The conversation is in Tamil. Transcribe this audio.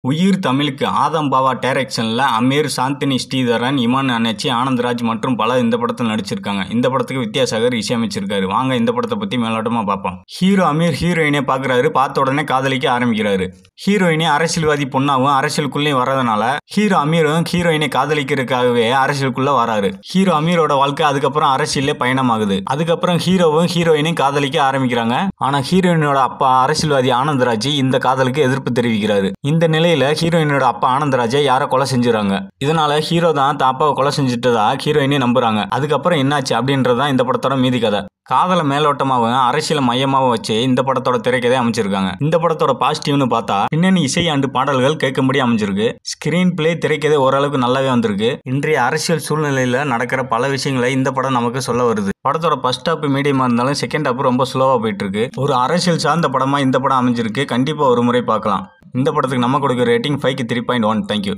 உயிர் தமிழுக்கு ஆதம் பாவா டைரக்ஷனில் அமீர், சாந்தினி ஸ்ரீதரன், இமான் அண்ணாச்சி, ஆனந்த்ராஜ் மற்றும் பலர் இந்த படத்தில் நடிச்சிருக்காங்க. இந்த படத்துக்கு வித்யாசாகர் இசையமைச்சிருக்காரு. வாங்க இந்த படத்தை பற்றி மேலோட்டமாக பார்ப்போம். ஹீரோ அமீர் ஹீரோயினை பார்க்குறாரு. பார்த்த உடனே காதலிக்க ஆரம்பிக்கிறாரு. ஹீரோயினி அரசியல்வாதி பொண்ணாகவும் அரசியலுக்குள்ளேயும் வர்றதுனால ஹீரோ அமீரும் ஹீரோயினை காதலிக்கிறதுக்காகவே அரசியலுக்குள்ள வராரு. ஹீரோ அமீரோட வாழ்க்கை அதுக்கப்புறம் அரசியலே பயணமாகுது. அதுக்கப்புறம் ஹீரோவும் ஹீரோயினையும் காதலிக்க ஆரம்பிக்கிறாங்க. ஆனா ஹீரோயினோட அப்பா அரசியல்வாதி ஆனந்த்ராஜ் இந்த காதலுக்கு எதிர்ப்பு தெரிவிக்கிறாரு. இந்த நிலையில ஹீரோயினோட அப்பா ஆனந்த்ராஜை யாரை கொலை செஞ்சுறாங்க. இதனால ஹீரோ தான் அப்பாவை கொலை செஞ்சுட்டதா ஹீரோயினி நம்புறாங்க. அதுக்கப்புறம் என்னாச்சு அப்படின்றதான் இந்த படத்தோட மீதி கதை. காதலை மேலோட்டமாகவும் அரசியல் மையமாகவும் வச்சு இந்த படத்தோட திரைக்கதை அமைச்சிருக்காங்க. இந்த படத்தோட பாசிட்டிவ்னு பார்த்தா பின்னணி இசை அண்டு பாடல்கள் கேட்கும்படி அமைஞ்சிருக்கு. ஸ்கிரீன் பிளே திரைக்கதை ஓரளவுக்கு நல்லாவே வந்திருக்கு. இன்றைய அரசியல் சூழ்நிலையில நடக்கிற பல விஷயங்களை இந்த படம் நமக்கு சொல்ல வருது. படத்தோட ஃபர்ஸ்ட் ஹாப் மீடியமா இருந்தாலும் செகண்ட் ஹாப் ரொம்ப ஸ்லோவா போயிட்டு இருக்கு. ஒரு அரசியல் சார்ந்த படமா இந்த படம் அமைஞ்சிருக்கு. கண்டிப்பா ஒரு முறை பார்க்கலாம். இந்த படத்துக்கு நம்ம கொடுக்குற ரேட்டிங் 5க்கு 3.1. தேங்க்யூ.